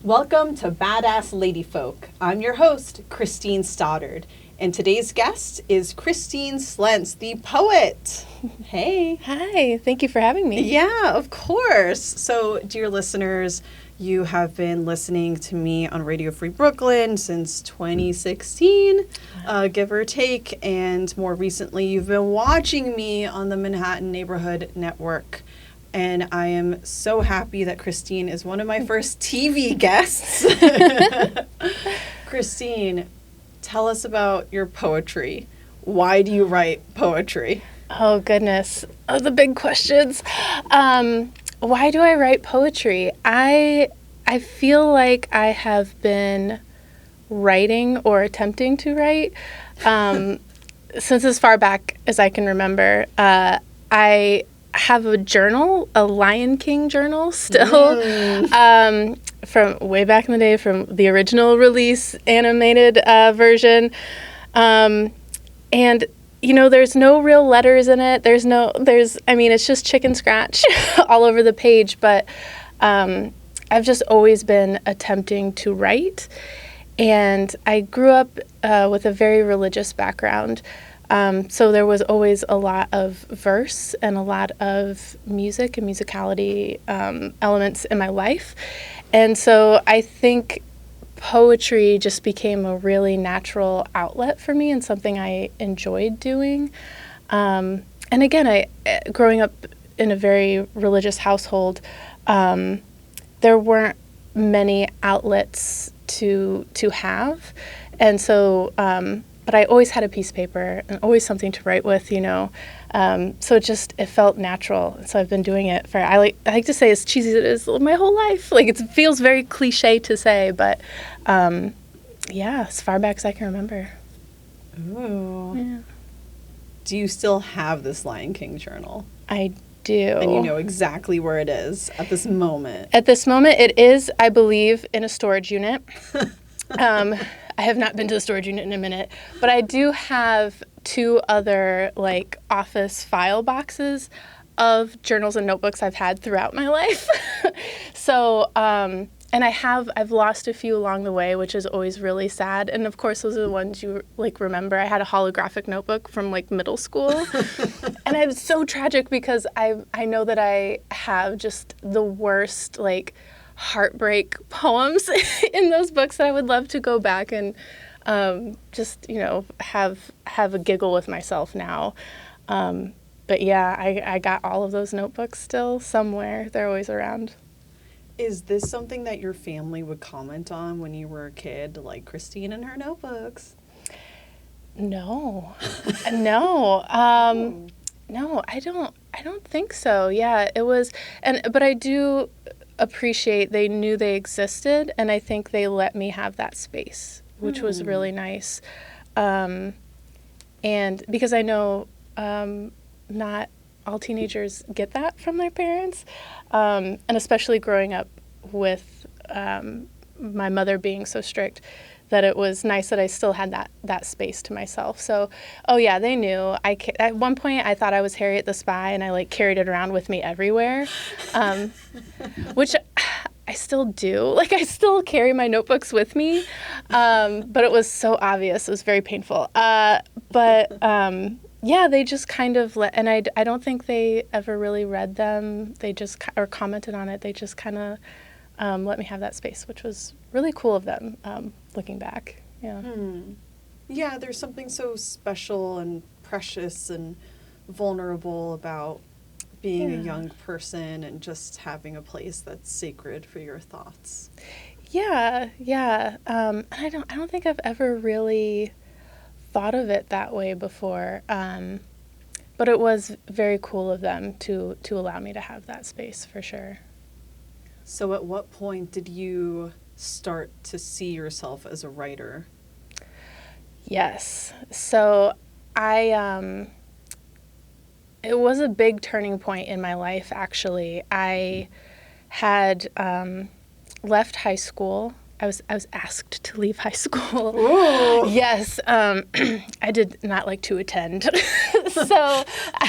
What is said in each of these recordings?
Welcome to Badass Ladyfolk. I'm your host, Christine Stoddard, and today's guest is Kristine Slentz, the poet. Hey. Hi, thank you for having me. Yeah, of course. So, dear listeners, you have been listening to me on Radio Free Brooklyn since 2016, give or take, and more recently you've been watching me on the Manhattan Neighborhood Network. And I am so happy that Kristine is one of my first TV guests. Kristine, tell us about your poetry. Why do you write poetry? Oh, goodness. Oh, the big questions. Why do I write poetry? I feel like I have been writing or attempting to write since as far back as I can remember. I have a journal, a Lion King journal still, from way back in the day, from the original release animated version. And, you know, there's no real letters in it. It's just chicken scratch all over the page. But I've just always been attempting to write. And I grew up with a very religious background. So there was always a lot of verse and a lot of music and musicality elements in my life. And so I think poetry just became a really natural outlet for me and something I enjoyed doing. And again, growing up in a very religious household, there weren't many outlets to have. And so but I always had a piece of paper and always something to write with, you know. So it felt natural. So I've been doing it for, I like to say, as cheesy as it is, my whole life. Like, it feels very cliche to say, but as far back as I can remember. Ooh. Yeah. Do you still have this Lion King journal? I do. And you know exactly where it is at this moment? At this moment, it is, I believe, in a storage unit. I have not been to the storage unit in a minute, but I do have 2 other office file boxes of journals and notebooks I've had throughout my life. So, and I've lost a few along the way, which is always really sad. And of course, those are the ones you remember. I had a holographic notebook from middle school, and it's so tragic because I know that I have just the worst heartbreak poems in those books that I would love to go back and just have a giggle with myself now. But yeah, I got all of those notebooks still somewhere. They're always around. Is this something that your family would comment on when you were a kid, like Kristine and her notebooks? No. No, I don't think so. Yeah, it was, but I do appreciate they knew they existed, and I think they let me have that space, which was really nice. And because I know not all teenagers get that from their parents, and especially growing up with my mother being so strict, that it was nice that I still had that space to myself. So, they knew. At one point, I thought I was Harriet the Spy, and I carried it around with me everywhere, which I still do. I still carry my notebooks with me, but it was so obvious. It was very painful. They just kind of and I don't think they ever really read them. They just, or commented on it. They just kind of let me have that space, which was really cool of them, looking back. Yeah. Yeah, there's something so special and precious and vulnerable about being a young person and just having a place that's sacred for your thoughts. Yeah. I don't think I've ever really thought of it that way before. But it was very cool of them to allow me to have that space, for sure. So at what point did you start to see yourself as a writer? Yes. So it was a big turning point in my life, actually. I had left high school. I was asked to leave high school. Ooh. Yes, I did not like to attend. So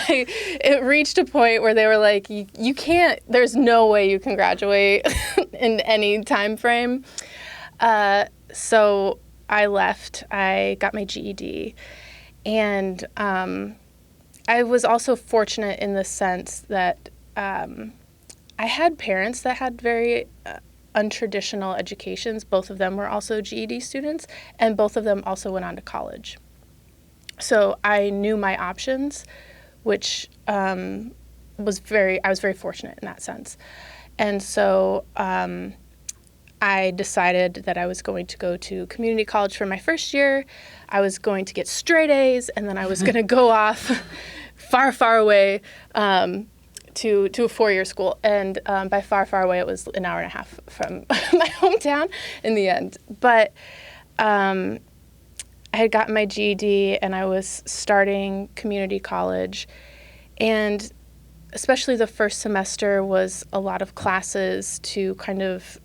it reached a point where they were like, you can't, there's no way you can graduate in any time frame. So I left. I got my GED. And I was also fortunate in the sense that I had parents that had very untraditional educations. Both of them were also GED students, and both of them also went on to college. So I knew my options, which I was very fortunate in that sense. And so I decided that I was going to go to community college for my first year. I was going to get straight A's, and then I was going to go off far, far away to a four-year school. And by far, far away, it was an hour and a half from my hometown in the end. But I had gotten my GED, and I was starting community college. And especially the first semester was a lot of classes to kind of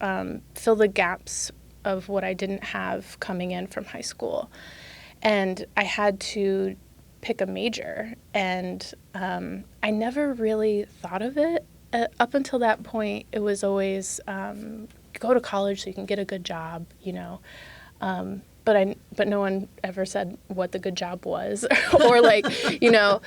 fill the gaps of what I didn't have coming in from high school. And I had to pick a major, and I never really thought of it. Up until that point, it was always go to college so you can get a good job, you know. But no one ever said what the good job was, or like, you know,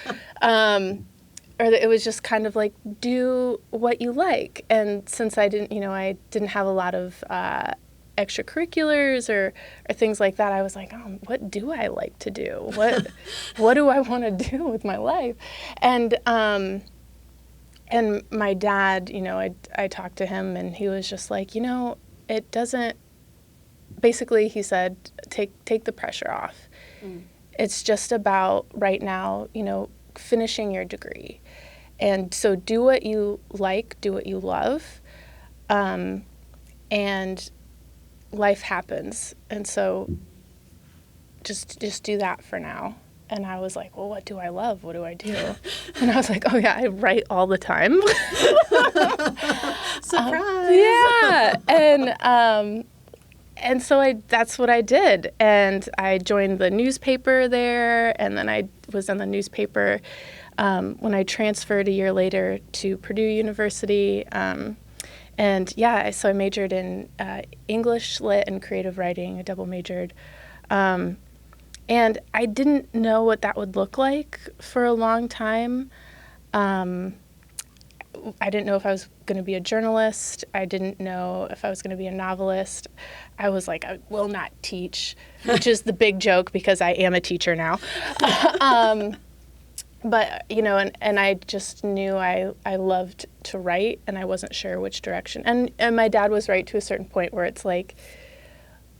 or it was just kind of like, do what you like. And since I didn't have a lot of extracurriculars or things like that, I was like, oh, what do I like to do? What do I want to do with my life? And my dad, you know, I talked to him, and he was just like, you know, it doesn't, basically he said, take the pressure off. It's just about right now, you know, finishing your degree. And so do what you like, do what you love, and life happens. And so just do that for now. And I was like, well, what do I love? What do I do? And I was like, oh yeah, I write all the time. Surprise! Yeah. And so that's what I did. And I joined the newspaper there, and then I was on the newspaper when I transferred a year later to Purdue University. And yeah, so I majored in English, Lit, and creative writing. I double majored. And I didn't know what that would look like for a long time. I didn't know if I was going to be a journalist. I didn't know if I was going to be a novelist. I was like, I will not teach, which is the big joke because I am a teacher now. But, you know, and I just knew I loved to write, and I wasn't sure which direction. And my dad was right to a certain point where it's like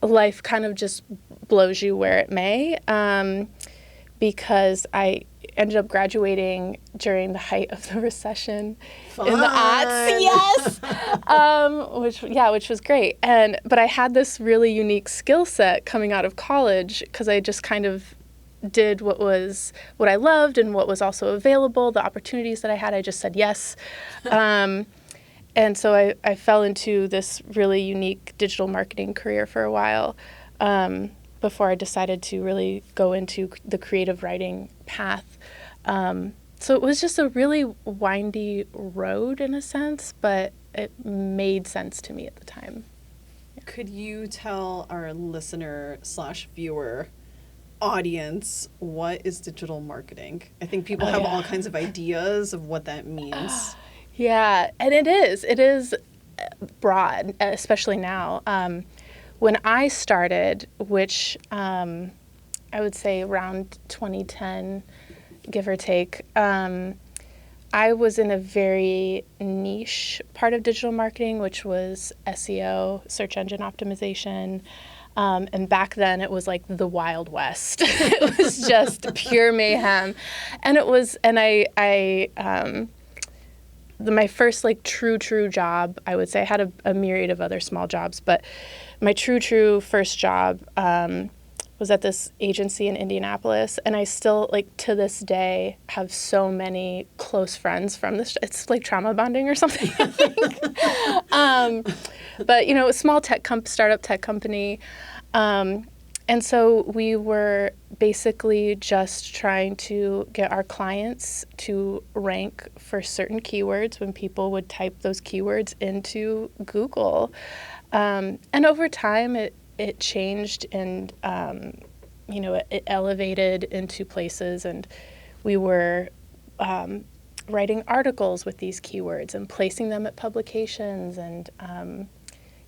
life kind of just blows you where it may, because I ended up graduating during the height of the recession. Fun. In the aughts, yes, which was great. But I had this really unique skill set coming out of college because I just kind of did what I loved and what was also available, the opportunities that I had. I just said yes. And so I fell into this really unique digital marketing career for a while before I decided to really go into the creative writing path. So it was just a really windy road in a sense, but it made sense to me at the time. Yeah. Could you tell our listener/viewer audience what is digital marketing? I think people have all kinds of ideas of what that means. Yeah, and it is broad, especially now. When I started, which I would say around 2010, give or take, I was in a very niche part of digital marketing, which was SEO, search engine optimization. And back then it was like the Wild West. It was just pure mayhem. And it was, and my first like true job, I would say, I had a myriad of other small jobs, but my true first job was at this agency in Indianapolis, and I still, like, to this day, have so many close friends from this. It's like trauma bonding or something, I think. But, you know, a small startup tech company, and And so we were basically just trying to get our clients to rank for certain keywords when people would type those keywords into Google. And over time, it changed and, it elevated into places, and we were writing articles with these keywords and placing them at publications, and,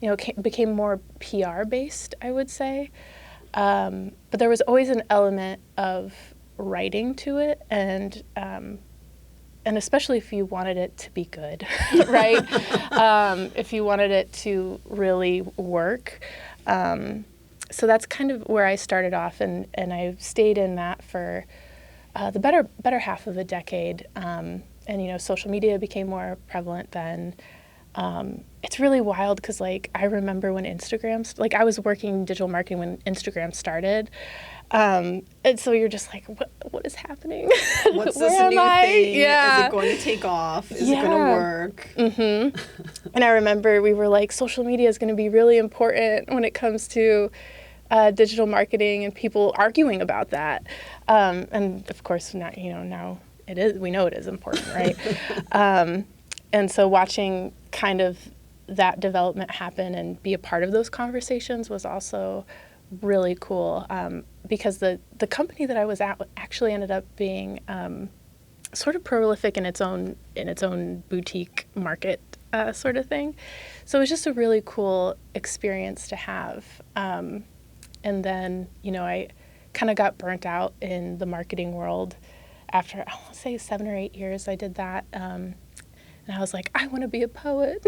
it became more PR-based, I would say. But there was always an element of writing to it, and especially if you wanted it to be good, right? If you wanted it to really work. So that's kind of where I started off, and I've stayed in that for the better half of a decade. And social media became more prevalent then. It's really wild because, I remember when Instagram, I was working digital marketing when Instagram started. And so you're just like, what is happening? What's this new thing? Yeah. Is it going to take off? Is it going to work? Mm-hmm. And I remember we were like, social media is going to be really important when it comes to digital marketing, and people arguing about that. And of course, now it is. We know it is important, right? And so watching kind of that development happen and be a part of those conversations was also really cool, because the company that I was at actually ended up being sort of prolific in its own boutique market sort of thing. So it was just a really cool experience to have. And then, I kind of got burnt out in the marketing world after, I want to say 7 or 8 years I did that. And I was like, I want to be a poet.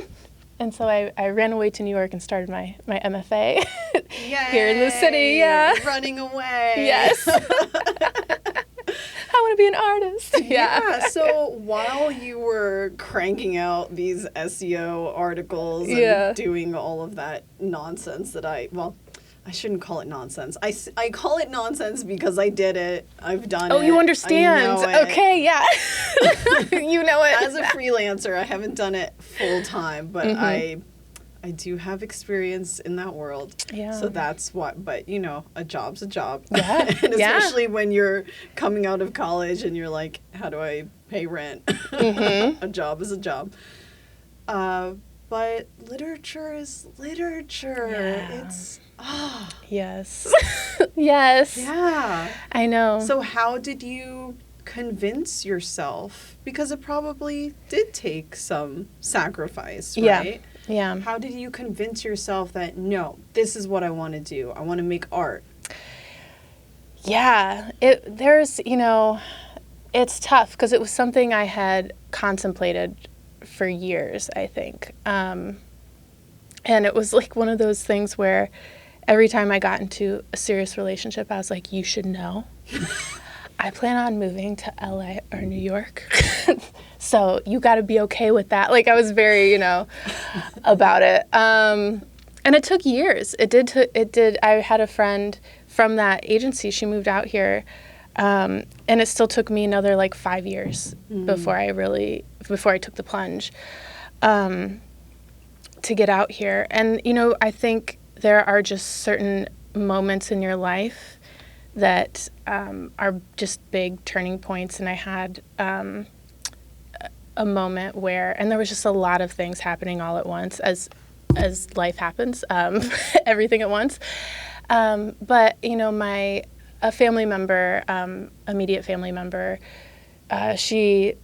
And so I ran away to New York and started my MFA here in the city. Yeah. Running away. Yes. I want to be an artist. Yeah. So while you were cranking out these SEO articles and doing all of that nonsense that I shouldn't call it nonsense. I call it nonsense because I did it. I've done it. Oh, you understand. I know it. Okay, yeah. You know it. As a freelancer, I haven't done it full time, but I do have experience in that world. Yeah. So that's what, but a job's a job. Yeah. And especially when you're coming out of college and you're like, how do I pay rent? A job is a job. But literature is literature. Yeah. It's Yes. Yes. Yeah. I know. So how did you convince yourself? Because it probably did take some sacrifice, right? Yeah. How did you convince yourself that, no, this is what I want to do? I want to make art. Yeah. It's tough because it was something I had contemplated for years, I think. And it was like one of those things where every time I got into a serious relationship, I was like, you should know. I plan on moving to LA or New York. So you got to be okay with that. I was very, about it. And it took years. It did. I had a friend from that agency. She moved out here. And it still took me another 5 years before I took the plunge to get out here. And, I think there are just certain moments in your life that are just big turning points. And I had a moment where, and there was just a lot of things happening all at once, as life happens, everything at once. But, a family member, immediate family member, she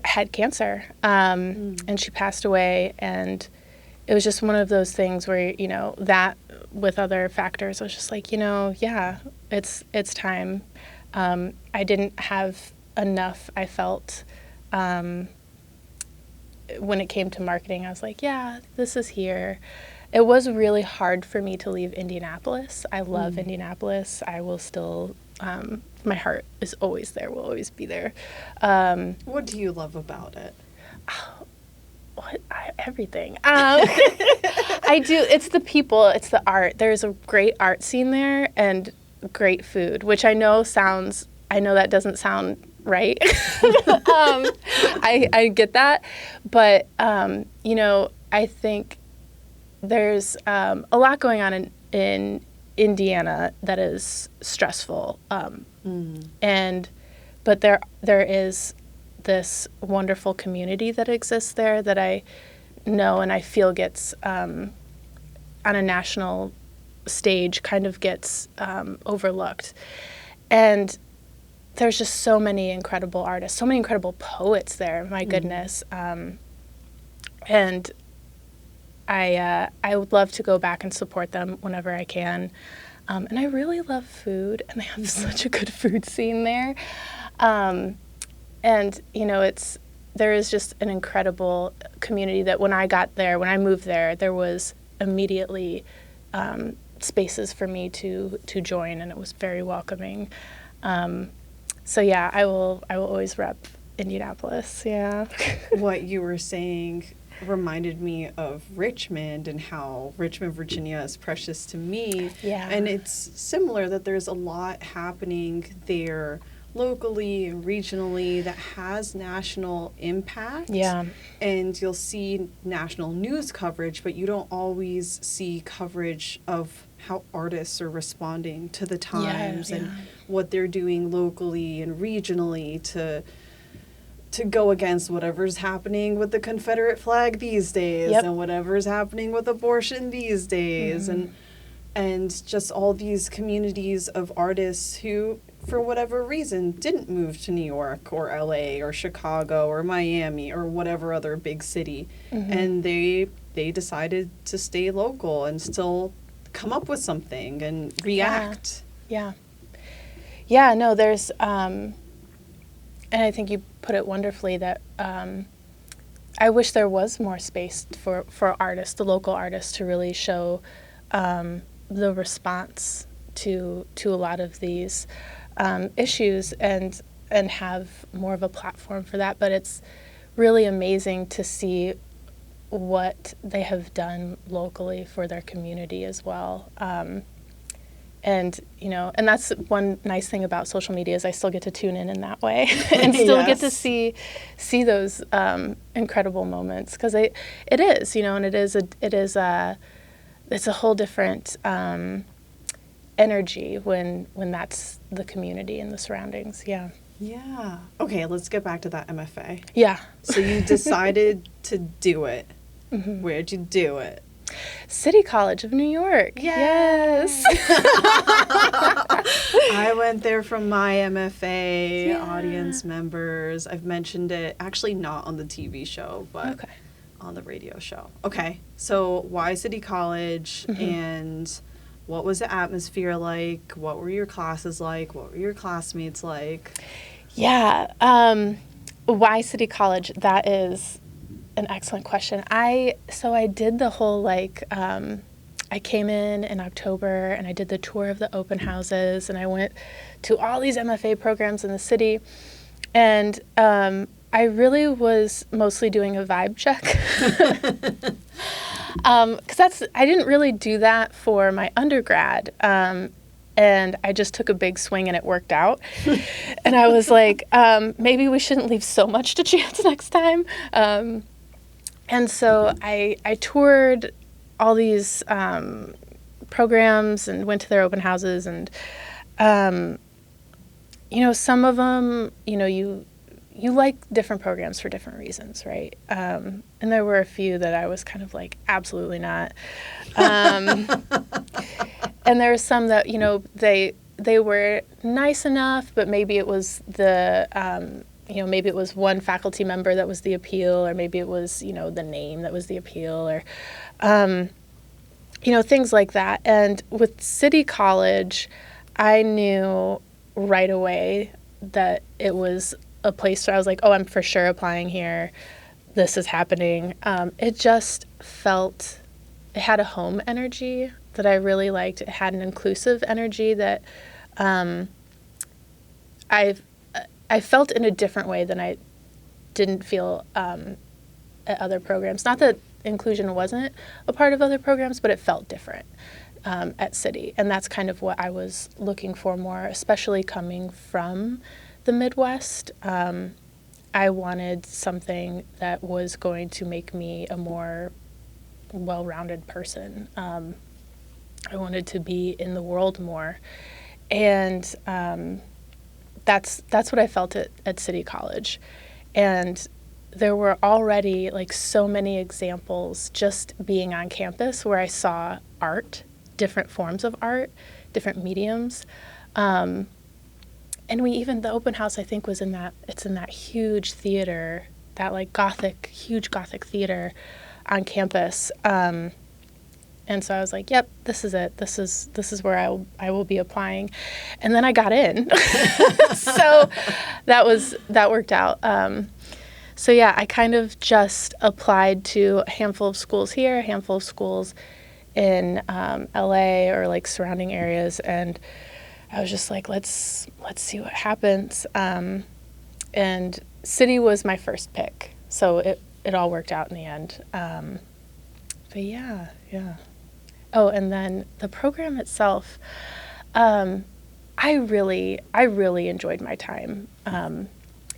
had cancer, and she passed away, and it was just one of those things where, that with other factors, I was just like, it's time. I didn't have enough, I felt, when it came to marketing. I was like, this is here. It was really hard for me to leave Indianapolis. I love Indianapolis. I will still, my heart is always there, will always be there. What do you love about it? Everything. I do. It's the people. It's the art. There's a great art scene there and great food, which I know that doesn't sound right. I get that. But, I think there's a lot going on in Indiana that is stressful. But there is this wonderful community that exists there that I know and I feel gets on a national stage kind of gets overlooked. And there's just so many incredible artists, so many incredible poets there. My goodness. And I would love to go back and support them whenever I can. And I really love food, and they have such a good food scene there. And, you know, there is just an incredible community that when I moved there, there was immediately spaces for me to join, and it was very welcoming. So yeah, I will always rep Indianapolis. Yeah. What you were saying reminded me of Richmond and how Richmond, Virginia is precious to me. Yeah. And it's similar that there's a lot happening there locally and regionally that has national impact. Yeah. And you'll see national news coverage, but you don't always see coverage of how artists are responding to the times and what they're doing locally and regionally to go against whatever's happening with the Confederate flag these days and whatever's happening with abortion these days and just all these communities of artists who, for whatever reason, didn't move to New York or LA or Chicago or Miami or whatever other big city. And they decided to stay local and still come up with something and react. Yeah, no, there's, and I think you put it wonderfully that I wish there was more space for artists, the local artists, to really show the response to a lot of these issues and have more of a platform for that. But it's really amazing to see what they have done locally for their community as well. And, you know, and that's one nice thing about social media is I still get to tune in that way and still get to see those incredible moments, because it is, you know, and it's a whole different energy when that's the community and the surroundings. Yeah. Yeah. Okay, let's get back to that MFA. Yeah. So you decided to do it. Where'd you do it? City College of New York. Yes. I went there from my MFA audience members. I've mentioned it, actually not on the TV show, but on the radio show. Okay, so why City College, and what was the atmosphere like? What were your classes like? What were your classmates like? Yeah, why City College? That is an excellent question. I did the whole I came in October and I did the tour of the open houses and I went to all these MFA programs in the city, and I really was mostly doing a vibe check because I didn't really do that for my undergrad. And I just took a big swing and it worked out. And I was like, maybe we shouldn't leave so much to chance next time. And so I toured all these programs and went to their open houses. And, you know, some of them, you know, you like different programs for different reasons, right? And there were a few that I was kind of like, absolutely not. And there were some that, you know, they were nice enough, but maybe it was maybe it was one faculty member that was the appeal, or maybe it was, you know, the name that was the appeal, or, you know, things like that. And with City College, I knew right away that it was a place where I was like, oh, I'm for sure applying here. This is happening. It just felt, it had a home energy that I really liked. It had an inclusive energy that I felt in a different way than I didn't feel at other programs. Not that inclusion wasn't a part of other programs, but it felt different at City. And that's kind of what I was looking for more, especially coming from the Midwest. I wanted something that was going to make me a more well-rounded person. I wanted to be in the world more. And that's what I felt at City College. And there were already like so many examples just being on campus where I saw art, different forms of art, different mediums. And the open house, I think, was in that huge theater, that like huge Gothic theater on campus. And so I was like, yep, this is it. This is where I will be applying. And then I got in. So that worked out. So yeah, I kind of just applied to a handful of schools here, a handful of schools in LA or like surrounding areas, and I was just like, let's see what happens. And City was my first pick, so it all worked out in the end. But yeah. Oh, and then the program itself, I really enjoyed my time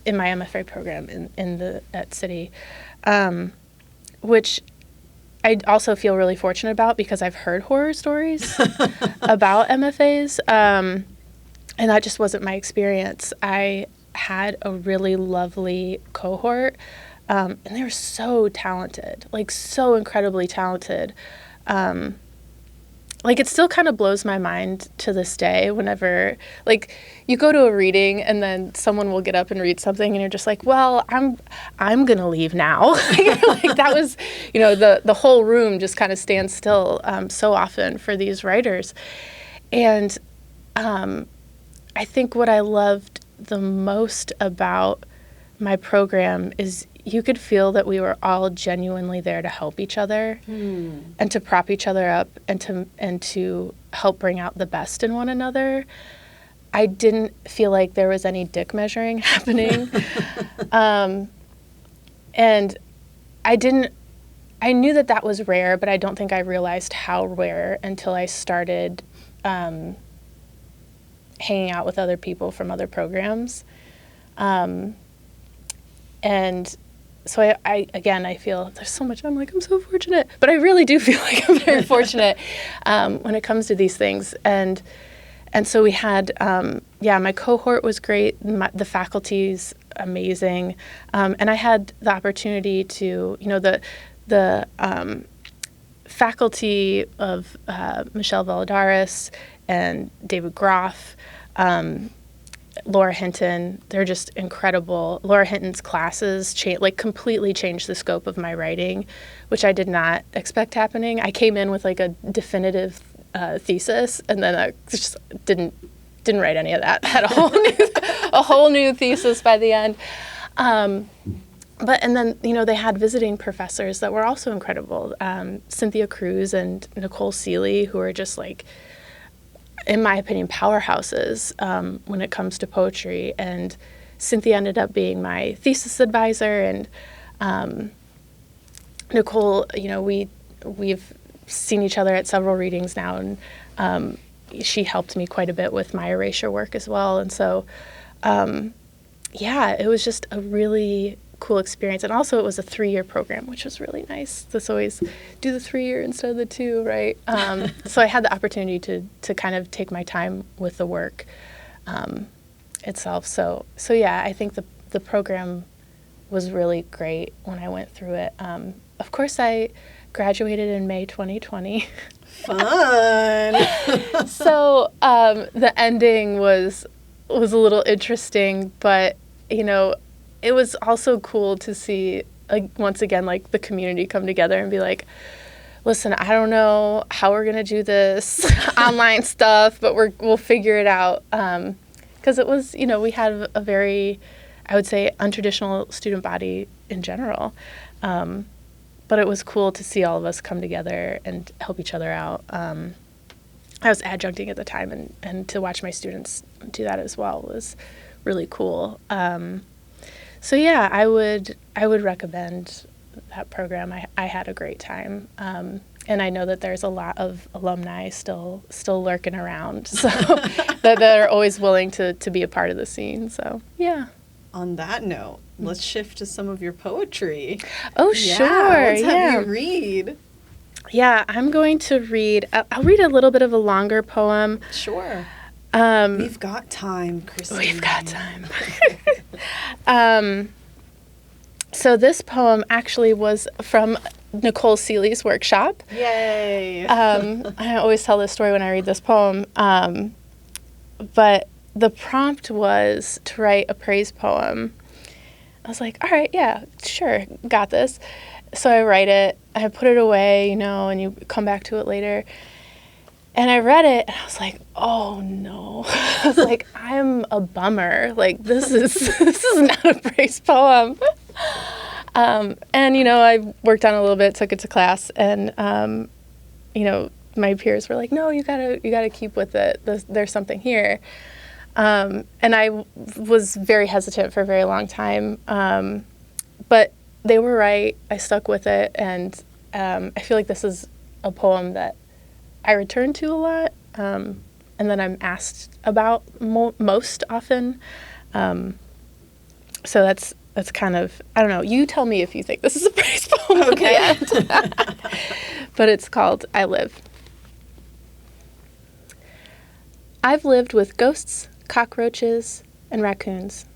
in my MFA program at City, which I also feel really fortunate about because I've heard horror stories about MFAs, and that just wasn't my experience. I had a really lovely cohort, and they were so talented, like so incredibly talented. Like, it still kind of blows my mind to this day whenever, like, you go to a reading and then someone will get up and read something and you're just like, well, I'm going to leave now. Like, that was, the whole room just kind of stands still so often for these writers. And I think what I loved the most about my program is you could feel that we were all genuinely there to help each other and to prop each other up and to help bring out the best in one another. I didn't feel like there was any dick measuring happening. And I knew that was rare, but I don't think I realized how rare until I started hanging out with other people from other programs. And so I feel there's so much, I'm so fortunate, but I really do feel like I'm very fortunate when it comes to these things. And so we had, my cohort was great. The faculty's amazing. And I had the opportunity to, the faculty of Michelle Valadares and David Groff, Laura Hinton, they're just incredible. Laura Hinton's classes completely changed the scope of my writing, which I did not expect happening. I came in with like a definitive thesis, and then I just didn't write any of that. Had a whole new thesis by the end. And then they had visiting professors that were also incredible. Cynthia Cruz and Nicole Seeley, who are just like, in my opinion, powerhouses when it comes to poetry. And Cynthia ended up being my thesis advisor, and Nicole, we've seen each other at several readings now, and she helped me quite a bit with my erasure work as well. And so, it was just a really cool experience. And also it was a 3-year program, which was really nice. Let's always do the 3-year instead of the 2, right? So I had the opportunity to kind of take my time with the work itself. So yeah, I think the program was really great when I went through it. Of course, I graduated in May 2020. Fun! So the ending was a little interesting, but, it was also cool to see, once again, like the community come together and be like, listen, I don't know how we're going to do this online stuff, but we'll figure it out. Because it was, we had a very, I would say, untraditional student body in general. But it was cool to see all of us come together and help each other out. I was adjuncting at the time, and to watch my students do that as well was really cool. So yeah, I would recommend that program. I had a great time, and I know that there's a lot of alumni still lurking around, so that are always willing to be a part of the scene. So yeah. On that note, let's shift to some of your poetry. Oh, sure. Let's have you read. Yeah, I'm going to read, I'll read a little bit of a longer poem. Sure. We've got time, Christine. We've got time. So this poem actually was from Nicole Seeley's workshop. Yay. I always tell this story when I read this poem. But the prompt was to write a praise poem. I was like, all right, yeah, sure, got this. So I write it, I put it away, and you come back to it later. And I read it, and I was like, oh, no. I was like, I'm a bummer. Like, this is not a praise poem. And, I worked on it a little bit, took it to class, and, my peers were like, no, you gotta keep with it. There's something here. And I was very hesitant for a very long time. But they were right. I stuck with it. And I feel like this is a poem that I return to a lot, and that I'm asked about most often. So that's kind of, I don't know. You tell me if you think this is a praise poem. Okay. But it's called I Live. I've lived with ghosts, cockroaches, and raccoons.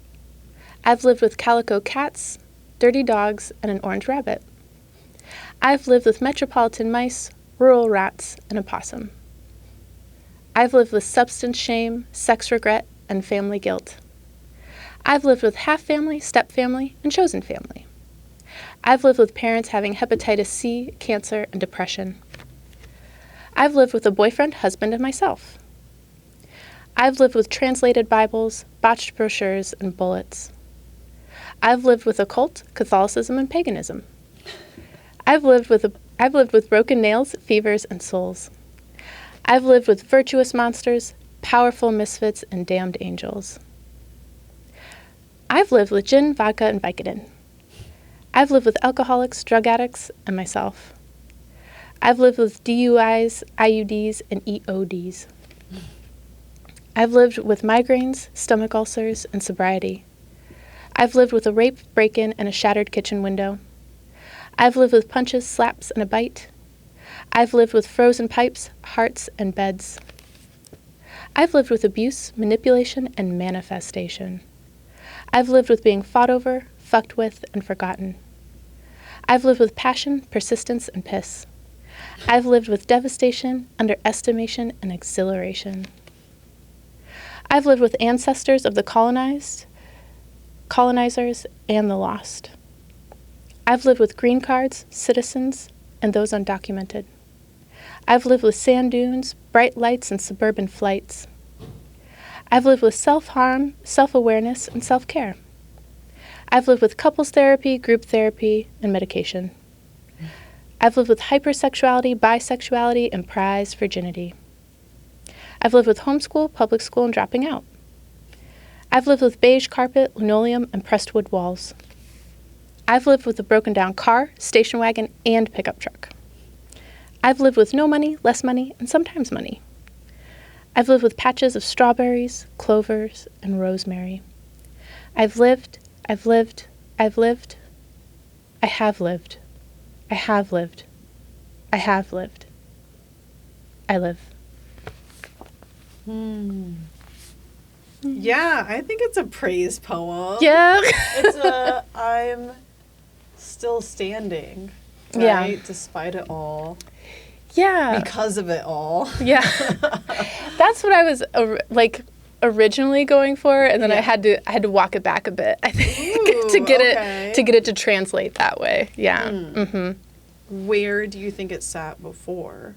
I've lived with calico cats, dirty dogs, and an orange rabbit. I've lived with metropolitan mice, rural rats, and a possum. I've lived with substance shame, sex regret, and family guilt. I've lived with half family, step family, and chosen family. I've lived with parents having hepatitis C, cancer, and depression. I've lived with a boyfriend, husband, and myself. I've lived with translated Bibles, botched brochures, and bullets. I've lived with occult, Catholicism, and paganism. I've lived with broken nails, fevers, and souls. I've lived with virtuous monsters, powerful misfits, and damned angels. I've lived with gin, vodka, and Vicodin. I've lived with alcoholics, drug addicts, and myself. I've lived with DUIs, IUDs, and EODs. I've lived with migraines, stomach ulcers, and sobriety. I've lived with a rape, break-in, and a shattered kitchen window. I've lived with punches, slaps, and a bite. I've lived with frozen pipes, hearts, and beds. I've lived with abuse, manipulation, and manifestation. I've lived with being fought over, fucked with, and forgotten. I've lived with passion, persistence, and piss. I've lived with devastation, underestimation, and exhilaration. I've lived with ancestors of the colonized, colonizers, and the lost. I've lived with green cards, citizens, and those undocumented. I've lived with sand dunes, bright lights, and suburban flights. I've lived with self-harm, self-awareness, and self-care. I've lived with couples therapy, group therapy, and medication. I've lived with hypersexuality, bisexuality, and prized virginity. I've lived with homeschool, public school, and dropping out. I've lived with beige carpet, linoleum, and pressed wood walls. I've lived with a broken down car, station wagon, and pickup truck. I've lived with no money, less money, and sometimes money. I've lived with patches of strawberries, clovers, and rosemary. I've lived, I've lived, I've lived. I have lived. I have lived. I have lived. I live. Yeah, I think it's a praise poem. Yeah. It's a I'm still standing, right? Yeah. Despite it all. Yeah. Because of it all. Yeah. That's what I was originally going for, and then I had to walk it back a bit, I think, to get it to translate that way. Yeah. Mm-hmm. Where do you think it sat before?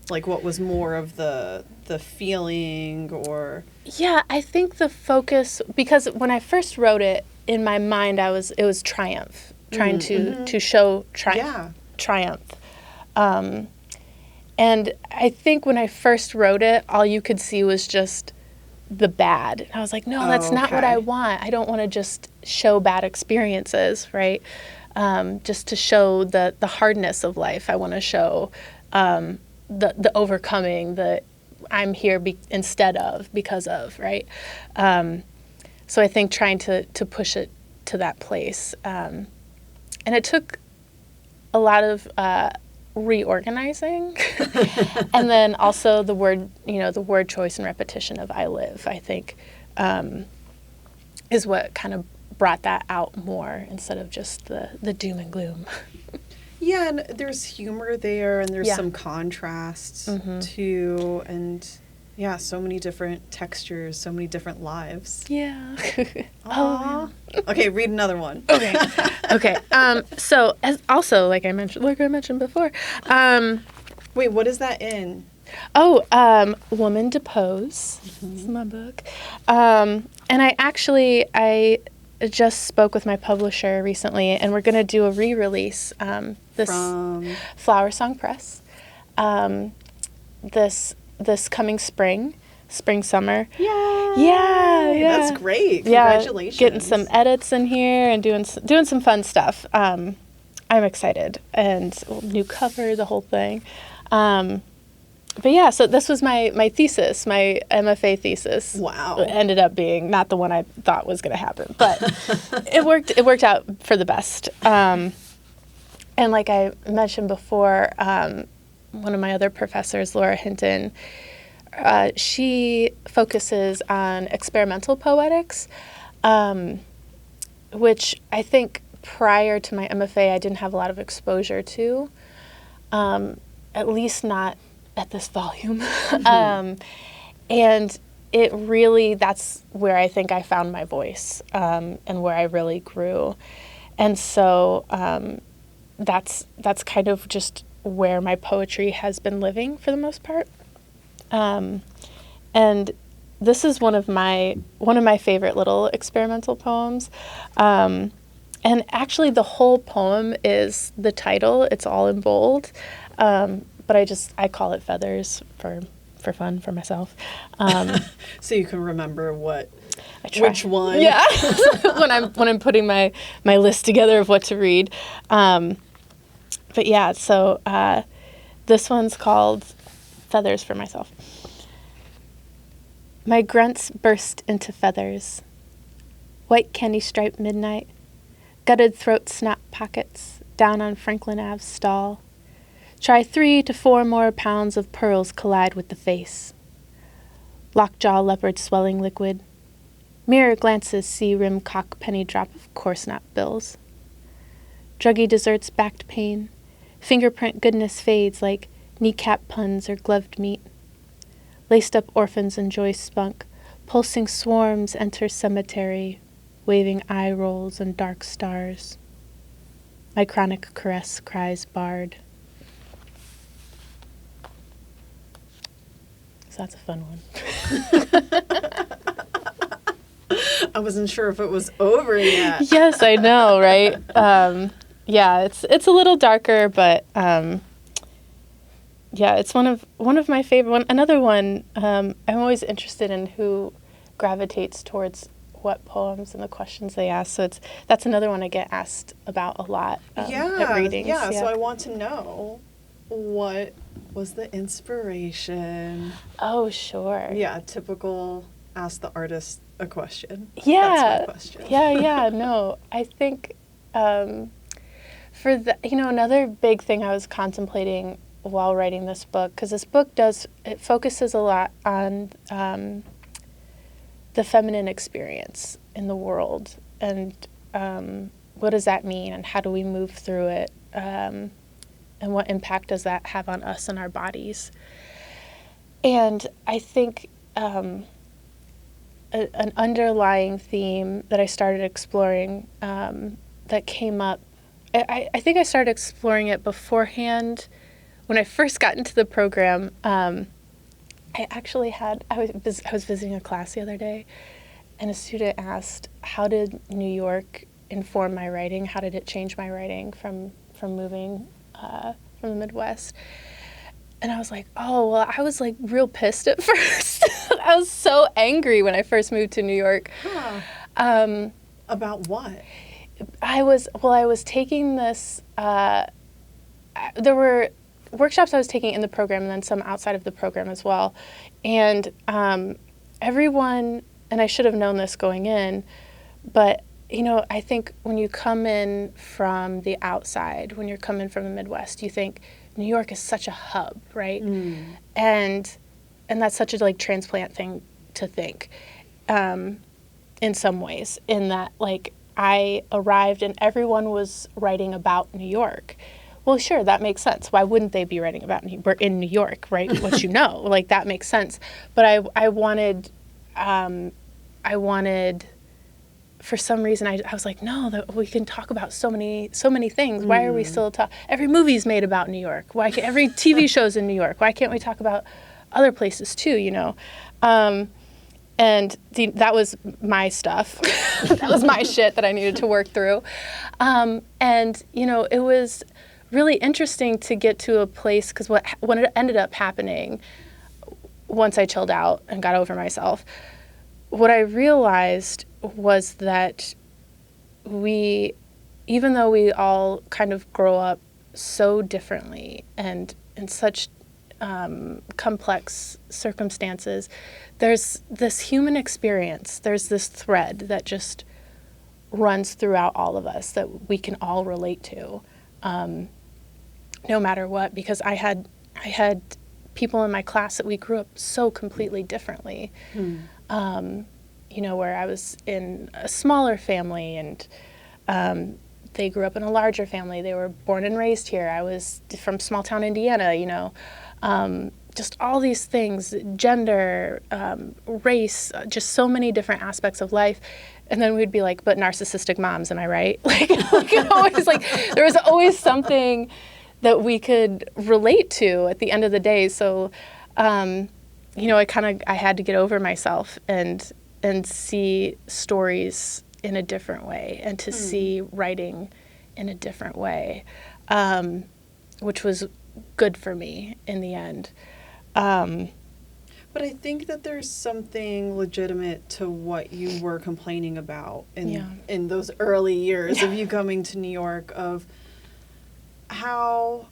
Like, what was more of the feeling, or? Yeah, I think the focus, because when I first wrote it, in my mind, it was triumph, trying to show triumph. And I think when I first wrote it, all you could see was just the bad. And I was like, no, that's not what I want. I don't want to just show bad experiences, right? Just to show the hardness of life. I want to show the overcoming, the I'm here instead of, because of, right? So I think trying to push it to that place. And it took a lot of reorganizing. And then also the word choice and repetition of I live, I think, is what kind of brought that out more instead of just the doom and gloom. Yeah, and there's humor there, and there's some contrasts too, and yeah, so many different textures, so many different lives. Yeah. Aww. Okay, read another one. Okay. So as also, like I mentioned before. Wait, what is that in? Woman to Pose. This is my book. And I just spoke with my publisher recently, and we're going to do a re-release From Flower Song Press. This coming spring, summer. Yeah. That's great. Congratulations. Yeah, getting some edits in here and doing some fun stuff. I'm excited, and new cover, the whole thing. But yeah, so this was my thesis, my MFA thesis. Wow. It ended up being not the one I thought was going to happen, but it worked out for the best. And like I mentioned before, one of my other professors, Laura Hinton, she focuses on experimental poetics, which I think prior to my MFA I didn't have a lot of exposure to, at least not at this volume. And it really, that's where I think I found my voice, and where I really grew. And so that's kind of just where my poetry has been living for the most part. And this is one of my favorite little experimental poems. And actually the whole poem is the title. It's all in bold. But I call it Feathers for fun, for myself. So you can remember which one. Yeah. when I'm putting my list together of what to read. But yeah, so this one's called Feathers for myself. My grunts burst into feathers. White candy striped midnight. Gutted throat snap pockets down on Franklin Ave's stall. Try 3 to 4 more pounds of pearls collide with the face. Lockjaw leopard swelling liquid. Mirror glances see rim cock penny drop of course not bills. Druggy desserts backed pain. Fingerprint goodness fades like kneecap puns or gloved meat. Laced up orphans enjoy spunk. Pulsing swarms enter cemetery, waving eye rolls and dark stars. My chronic caress cries barred. So that's a fun one. I wasn't sure if it was over yet. Yes, I know, right? Yeah, it's a little darker, but yeah, it's one of my favorite. Another one. I'm always interested in who gravitates towards what poems and the questions they ask. So that's another one I get asked about a lot at readings. Yeah, so I want to know what was the inspiration. Oh, sure. Yeah, typical ask the artist a question. Yeah. That's my question. Yeah, no. I think for another big thing I was contemplating while writing this book, because this book focuses a lot on the feminine experience in the world, and what does that mean, and how do we move through it, and what impact does that have on us and our bodies. And I think an underlying theme that I started exploring that came up, I think I started exploring it beforehand. When I first got into the program, I was visiting a class the other day, and a student asked, how did New York inform my writing? How did it change my writing from moving from the Midwest? And I was like, oh, well, I was like real pissed at first. I was so angry when I first moved to New York. Huh. About what? I was taking this, there were workshops I was taking in the program and then some outside of the program as well. And everyone, and I should have known this going in, but I think when you come in from the outside, when you're coming from the Midwest, you think New York is such a hub, right? And that's such a like transplant thing to think, in some ways, in that like I arrived and everyone was writing about New York. Well, sure, that makes sense. Why wouldn't they be writing about we're in New York, right? What like that makes sense. But I wanted, for some reason, I was like, no, we can talk about so many things. Why are we still every movie's made about New York? Why can't every TV show's in New York? Why can't we talk about other places too? And that was my stuff. That was my shit that I needed to work through. And it was really interesting to get to a place, because what ended up happening once I chilled out and got over myself, what I realized was that even though we all kind of grow up so differently and in such complex circumstances, there's this human experience, there's this thread that just runs throughout all of us that we can all relate to, no matter what, because I had people in my class that we grew up so completely differently. Where I was in a smaller family and they grew up in a larger family. They were born and raised here. I was from small town Indiana, just all these things, gender, race, just so many different aspects of life. And then we'd be like, but narcissistic moms, am I right? Always there was always something that we could relate to at the end of the day. So, I had to get over myself and see stories in a different way and to see writing in a different way, which was good for me in the end. But I think that there's something legitimate to what you were complaining about in those early years of you coming to New York, of how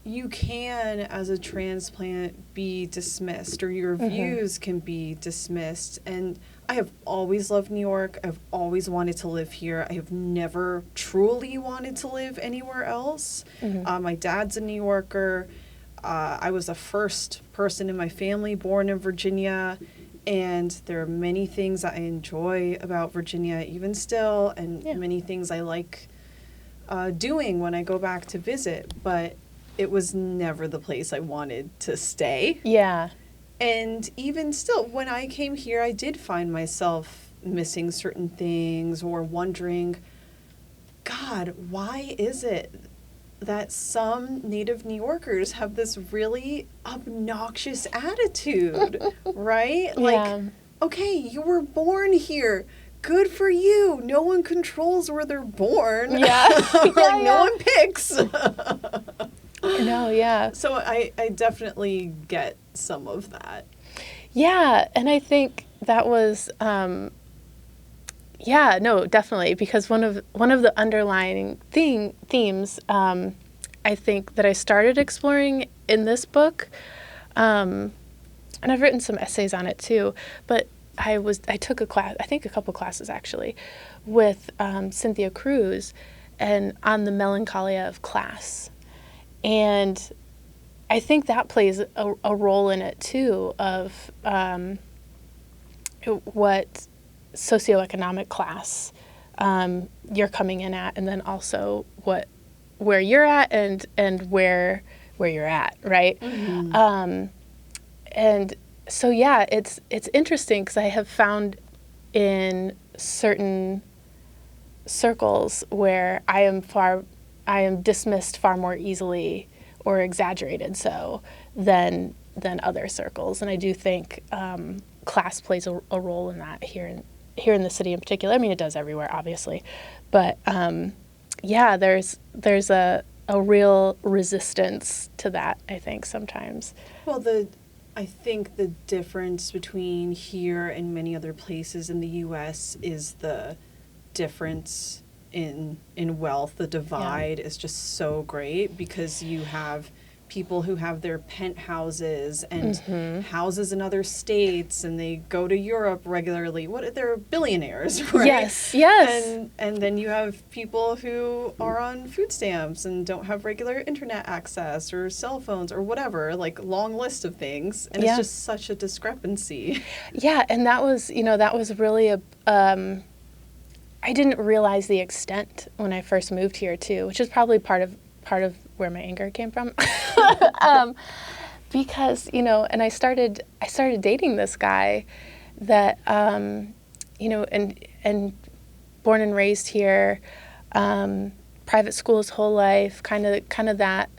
you can, as a transplant, be dismissed, or your views can be dismissed. And I have always loved New York. I've always wanted to live here. I have never truly wanted to live anywhere else. My dad's a New Yorker. I was the first person in my family born in Virginia, and there are many things I enjoy about Virginia even still, and many things I like doing when I go back to visit, but it was never the place I wanted to stay. Yeah. And even still, when I came here, I did find myself missing certain things or wondering, God, why is it that some native New Yorkers have this really obnoxious attitude, right? Okay, you were born here. Good for you. No one controls where they're born. Yeah. No one picks. No, yeah. So I definitely get some of that. Yeah, and I think that was, definitely, because one of the underlying themes, I think, that I started exploring in this book, and I've written some essays on it too, but I took a class, I think a couple classes actually, with Cynthia Cruz, and on the melancholia of class. And I think that plays a role in it too, of what socioeconomic class you're coming in at, and then also where you're at and where you're at, right? And so it's interesting, because I have found in certain circles where I am dismissed far more easily or exaggerated so than other circles. And I do think class plays a role in that here in the city in particular. I mean, it does everywhere, obviously. But there's a real resistance to that, I think, sometimes. Well, I think the difference between here and many other places in the U.S. is the difference in wealth. The divide is just so great, because you have people who have their penthouses and houses in other states, and they go to Europe regularly. They're billionaires, right? Yes. And then you have people who are on food stamps and don't have regular internet access or cell phones or whatever, like long list of things. And it's just such a discrepancy. Yeah, and that was really I didn't realize the extent when I first moved here too, which is probably part of where my anger came from. Because, and I started dating this guy that, and born and raised here, private school his whole life, kind of that,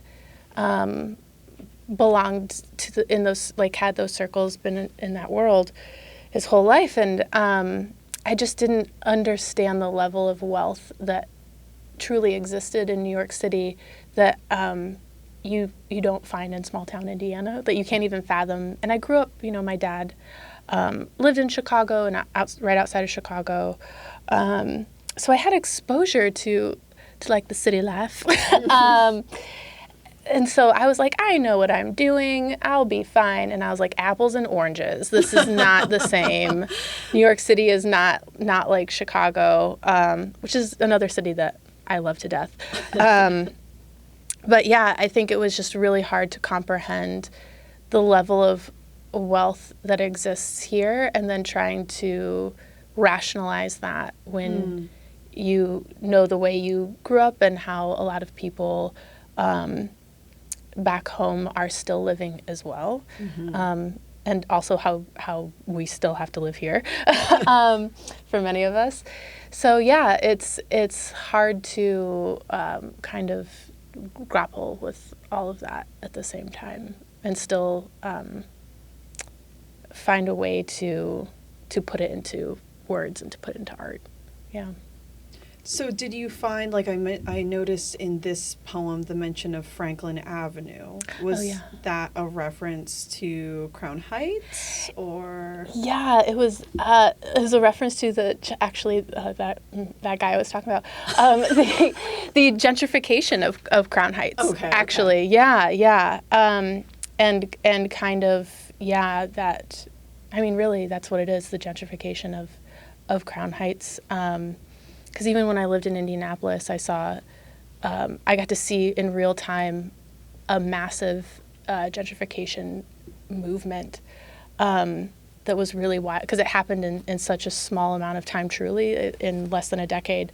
belonged to had those circles, been in that world his whole life. And, I just didn't understand the level of wealth that truly existed in New York City that you don't find in small town Indiana, that you can't even fathom. And I grew up, my dad lived in Chicago and right outside of Chicago. So I had exposure to like the city life. And so I was like, I know what I'm doing. I'll be fine. And I was like, apples and oranges. This is not the same. New York City is not like Chicago, which is another city that I love to death. But yeah, I think it was just really hard to comprehend the level of wealth that exists here, and then trying to rationalize that when you know the way you grew up and how a lot of people back home are still living as well. And also how we still have to live here for many of us. So yeah, it's hard to kind of grapple with all of that at the same time, and still find a way to put it into words and to put it into art. Yeah. So did you find, like I noticed in this poem, the mention of Franklin Avenue. Was that a reference to Crown Heights, or? Yeah, it was a reference to that guy I was talking about, the gentrification of Crown Heights. Okay. Actually, okay. Yeah. And kind of, that, I mean, really, that's what it is, the gentrification of Crown Heights. Because even when I lived in Indianapolis, I got to see in real time a massive gentrification movement that was really wild, because it happened in such a small amount of time, truly, in less than a decade.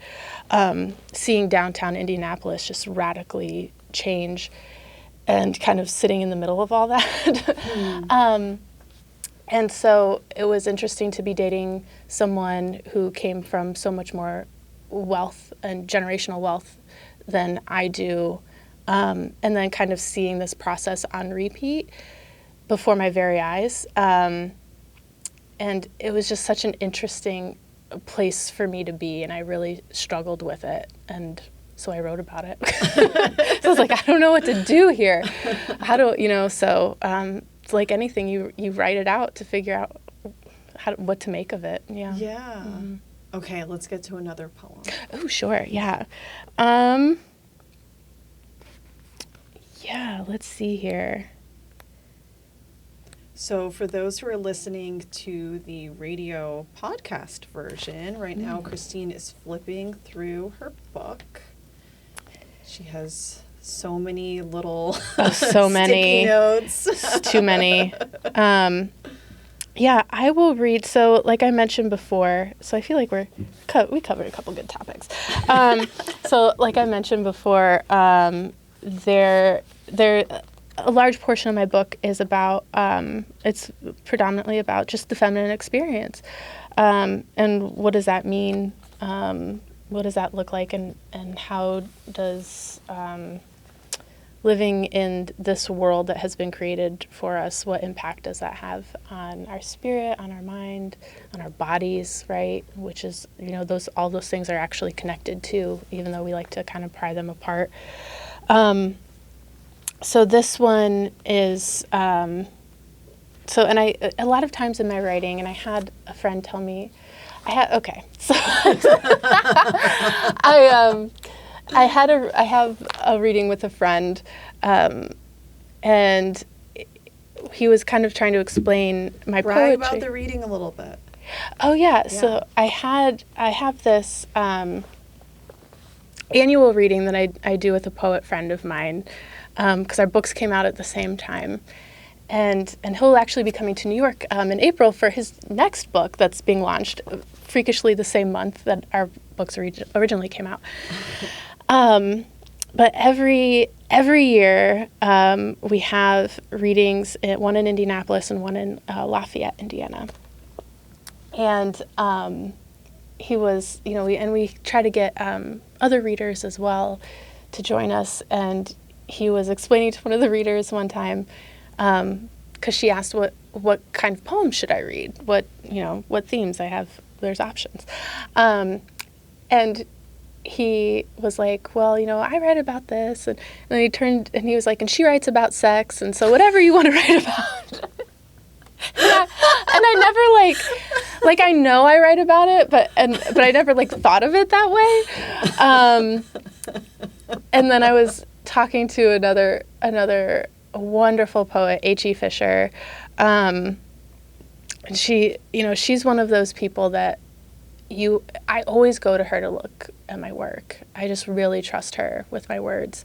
Seeing downtown Indianapolis just radically change, and kind of sitting in the middle of all that. And so it was interesting to be dating someone who came from so much more wealth and generational wealth than I do, and then kind of seeing this process on repeat before my very eyes. And it was just such an interesting place for me to be, and I really struggled with it, and so I wrote about it. So I was like, I don't know what to do here. So it's like anything, you write it out to figure out what to make of it. Yeah. Yeah. Okay, let's get to another poem. Oh, sure. Yeah. Let's see here. So for those who are listening to the radio podcast version, right now Christine is flipping through her book. She has so many little sticky notes. Too many. Yeah, I will read. So like I mentioned before, so I feel like we covered a couple good topics. So like I mentioned before, there a large portion of my book is about, it's predominantly about just the feminine experience. And what does that mean? What does that look like? And how does living in this world that has been created for us, what impact does that have on our spirit, on our mind, on our bodies, right? Which is, all those things are actually connected too, even though we like to kind of pry them apart. So this one is, and a lot of times in my writing, and I had a friend tell me, I have a reading with a friend, and he was kind of trying to explain my Brag poetry. about the reading a little bit. Oh yeah. So I have this annual reading that I do with a poet friend of mine, because our books came out at the same time, and he'll actually be coming to New York in April for his next book that's being launched, freakishly the same month that our books originally came out. But every year we have readings, one in Indianapolis and one in Lafayette, Indiana. And he was, we try to get other readers as well to join us. And he was explaining to one of the readers one time, because she asked what kind of poems should I read, what themes I have. There's options, and he was like, well, I write about this, and then he turned and he was like, and she writes about sex, and so whatever you want to write about. And I never like I know I write about it, but I never thought of it that way. And then I was talking to another wonderful poet, H.E. Fisher, and she's one of those people that I always go to her to look at my work. I just really trust her with my words.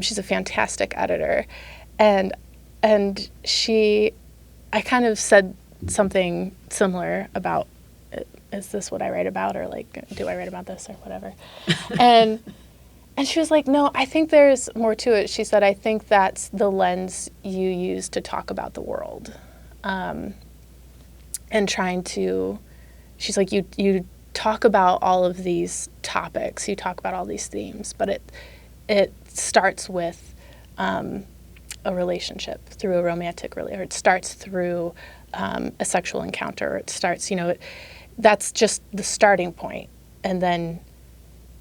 She's a fantastic editor, and I kind of said something similar about, is this what I write about, or do I write about this or whatever? And she was like, no, I think there's more to it. She said, I think that's the lens you use to talk about the world. And trying to, she's like, you talk about all of these topics, you talk about all these themes, but it starts with a relationship, through a romantic relationship, or it starts through a sexual encounter, or it starts, that's just the starting point. And then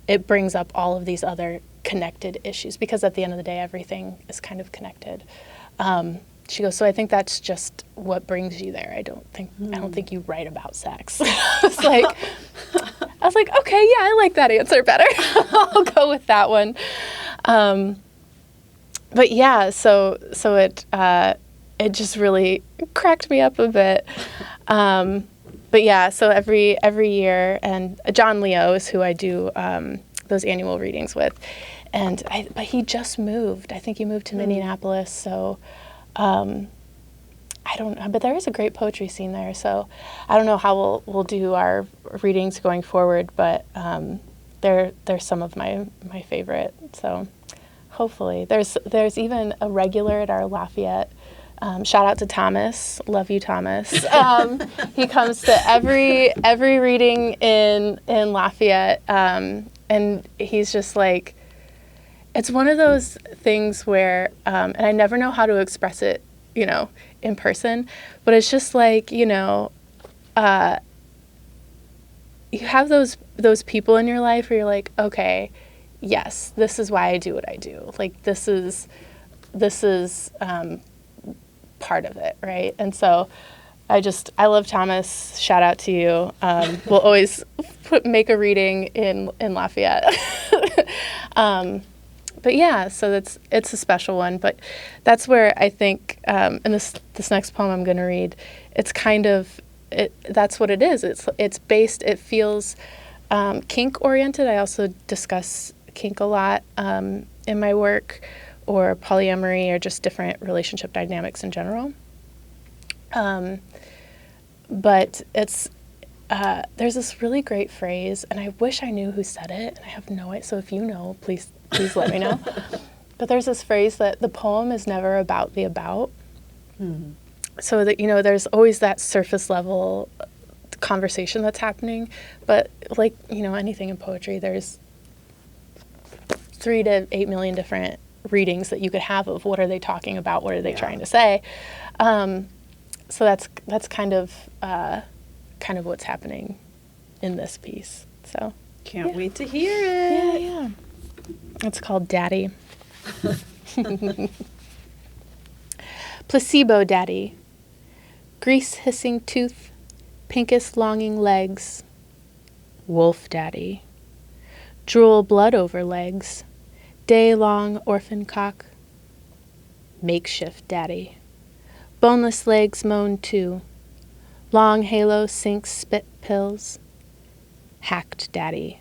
it brings up all of these other connected issues, because at the end of the day, everything is kind of connected. She goes, so I think that's just what brings you there. I don't think you write about sex. I was like, okay, yeah, I like that answer better. I'll go with that one. But yeah, so it just really cracked me up a bit. But yeah, so every year, and John Leo is who I do those annual readings with, but he just moved. I think he moved to Minneapolis, so I don't know, but there is a great poetry scene there. So I don't know how we'll do our readings going forward, but they're some of my favorite. So hopefully there's even a regular at our Lafayette. Shout out to Thomas. Love you, Thomas. He comes to every reading in Lafayette, and he's just like, it's one of those things where, and I never know how to express it, in person, but it's just like, you have those people in your life where you're like, okay, yes, this is why I do what I do. Like, this is part of it, right? And so I love Thomas. Shout out to you. We'll always make a reading in Lafayette. But yeah, so it's a special one. But that's where I think, and this next poem I'm going to read, it's kind of that's what it is. It's based. It feels kink oriented. I also discuss kink a lot in my work, or polyamory, or just different relationship dynamics in general. But it's there's this really great phrase, and I wish I knew who said it, and I have no idea. So if you know, please let me know. But there's this phrase that the poem is never about the about. Mm-hmm. So that, there's always that surface level conversation that's happening. But anything in poetry, there's 3 to 8 million different readings that you could have of what are they talking about, what are they trying to say. So that's kind of what's happening in this piece. So can't wait to hear it. Yeah. It's called Daddy. Placebo daddy, grease hissing tooth, pinkest longing legs. Wolf daddy, drool blood over legs, day long orphan cock. makeshift daddy. Boneless legs moan too. Long halo sinks spit pills. Hacked daddy.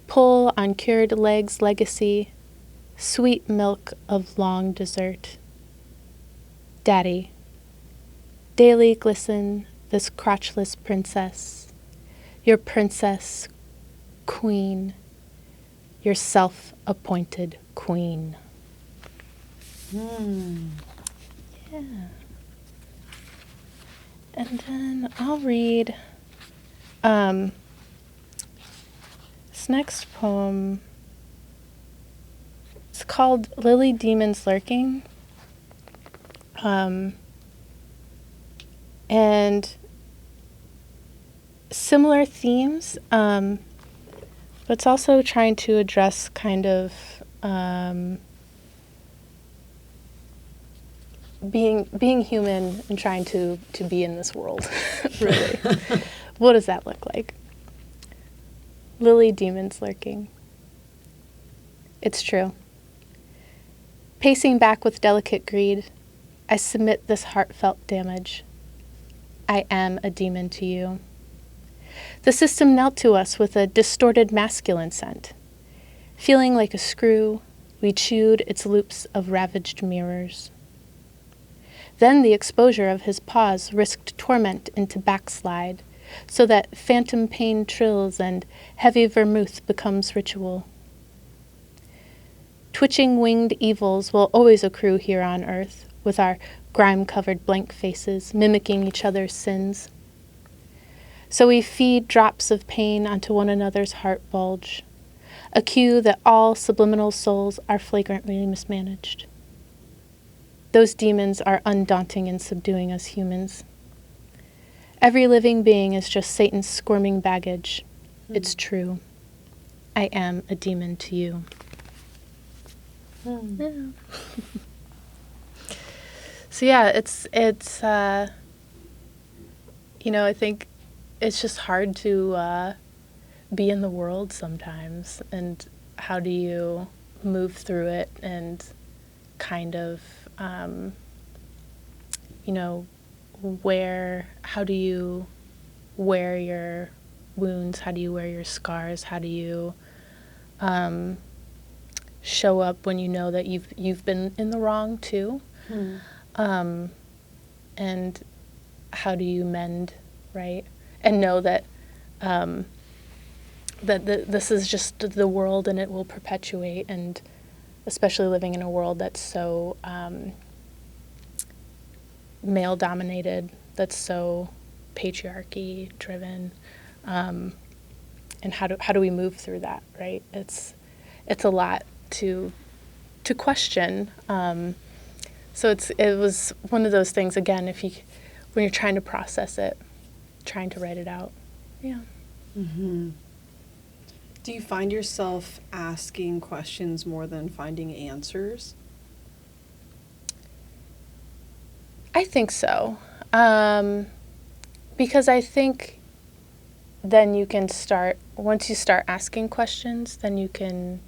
Pull on cured legs legacy. Sweet milk of long dessert. Daddy. Daily glisten this crotchless princess. Your princess, queen. Your self-appointed queen. Yeah. And then I'll read this next poem. It's called Lily Demons Lurking. And similar themes, but it's also trying to address kind of being human and trying to be in this world, really. What does that look like? Lily demons lurking. It's true. Pacing back with delicate greed, I submit this heartfelt damage. I am a demon to you. The system knelt to us with a distorted masculine scent. Feeling like a screw, we chewed its loops of ravaged mirrors. Then the exposure of his paws risked torment into backslide, so that phantom pain trills and heavy vermouth becomes ritual. Twitching winged evils will always accrue here on earth, with our grime-covered blank faces mimicking each other's sins. So we feed drops of pain onto one another's heart bulge, a cue that all subliminal souls are flagrantly mismanaged. Those demons are undaunting in subduing us humans. Every living being is just Satan's squirming baggage. It's true. I am a demon to you. Yeah. So yeah, it's I think it's just hard to be in the world sometimes, and how do you move through it and kind of how do you wear your wounds, how do you wear your scars, how do you show up when you know that you've been in the wrong too. And how do you mend, right? And know that this is just the world and it will perpetuate, and especially living in a world that's so male-dominated, that's so patriarchy-driven, and how do we move through that, right? It's a lot to question. So it was one of those things, again, when you're trying to process it, trying to write it out. Yeah. Mm-hmm. Do you find yourself asking questions more than finding answers? I think so. Because I think then you can once you start asking questions, then you can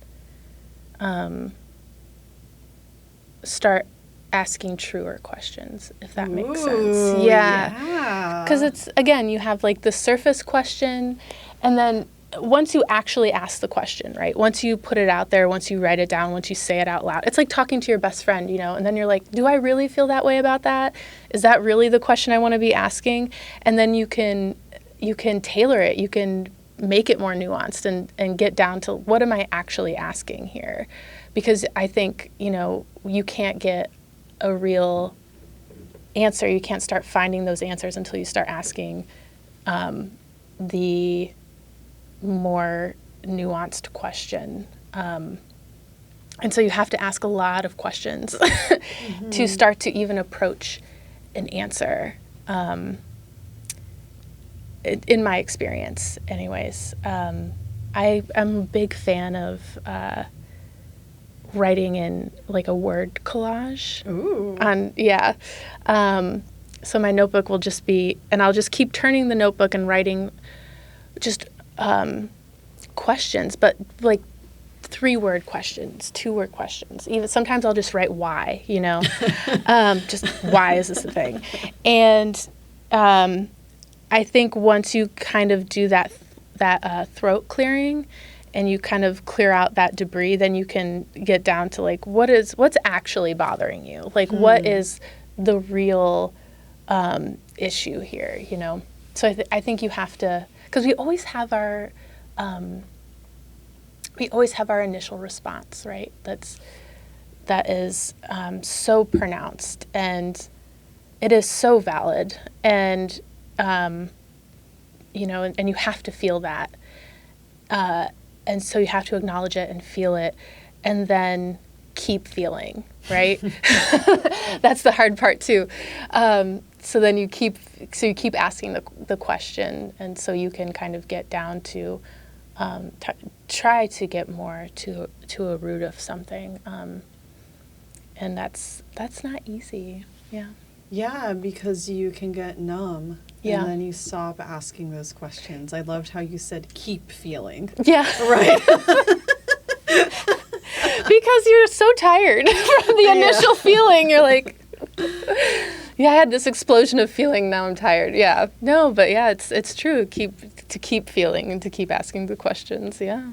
start asking truer questions, if that makes sense. Yeah. Because it's, again, you have like the surface question, and then once you actually ask the question, right? Once you put it out there, once you write it down, once you say it out loud, it's like talking to your best friend, and then you're like, do I really feel that way about that? Is that really the question I want to be asking? And then you can tailor it. You can make it more nuanced and get down to, what am I actually asking here? Because I think, you can't get a real answer. You can't start finding those answers until you start asking the more nuanced question. And so you have to ask a lot of questions to start to even approach an answer, in my experience anyways. I am a big fan of writing in like a word collage. Ooh. So my notebook will just be, and I'll just keep turning the notebook and writing just questions, but like 3-word questions, 2-word questions. Even sometimes I'll just write why, just why is this a thing? And I think once you kind of do that throat clearing and you kind of clear out that debris, then you can get down to like, what's actually bothering you? Like, what is the real issue here, So I think you have to, because we always have our initial response, right? That is so pronounced, and it is so valid, and and you have to feel that, and so you have to acknowledge it and feel it, and then keep feeling, right? That's the hard part too. So then you keep asking the question, and so you can kind of get down to try to get more to a root of something, and that's not easy. Yeah, because you can get numb. Yeah. And then you stop asking those questions. I loved how you said keep feeling. Yeah. Right. Because you're so tired from the initial feeling. You're like, I had this explosion of feeling, now I'm tired. Yeah. No, but yeah, it's true. Keep feeling and to keep asking the questions. Yeah.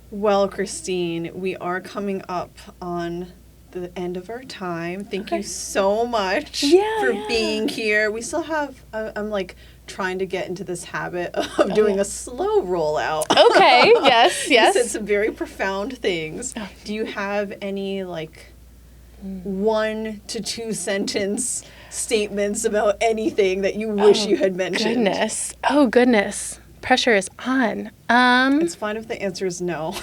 Well, Christine, we are coming up on the end of our time. Thank you so much for being here. We still have, I'm like trying to get into this habit of doing a slow rollout. Okay, yes. You said some very profound things. Do you have any 1 to 2 sentence statements about anything that you wish you had mentioned? Goodness. Pressure is on. It's fine if the answer is no.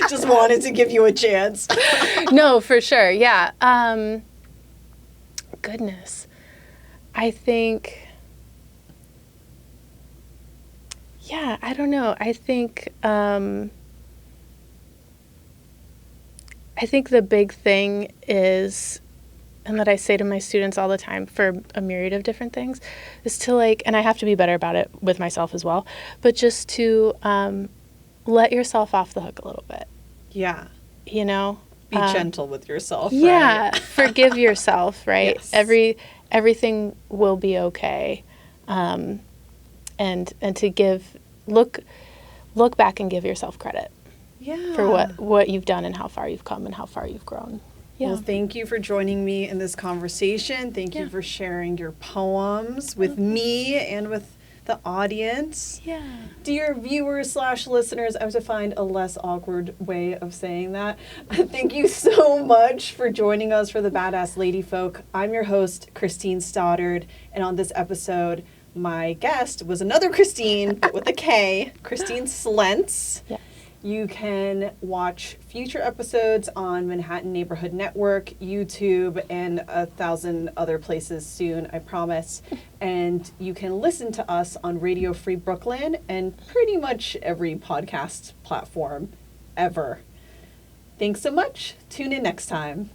Just wanted to give you a chance. No, for sure. Yeah. Goodness. I think, I don't know. I think the big thing is, and that I say to my students all the time for a myriad of different things, is to and I have to be better about it with myself as well, but just to let yourself off the hook a little bit. Yeah. Be gentle with yourself. Yeah. Right? Forgive yourself, right? Yes. Everything will be okay. And to look back and give yourself credit. Yeah. For what you've done and how far you've come and how far you've grown. Yeah. Well, thank you for joining me in this conversation. Thank you for sharing your poems with me and with the audience. Yeah. Dear viewers/listeners, I have to find a less awkward way of saying that. Thank you so much for joining us for the Badass Lady Folk. I'm your host, Christine Stoddard, and on this episode, my guest was another Christine, but with a K, Kristine Slentz. Yeah. You can watch future episodes on Manhattan Neighborhood Network, YouTube, and 1,000 other places soon, I promise. And you can listen to us on Radio Free Brooklyn and pretty much every podcast platform ever. Thanks so much. Tune in next time.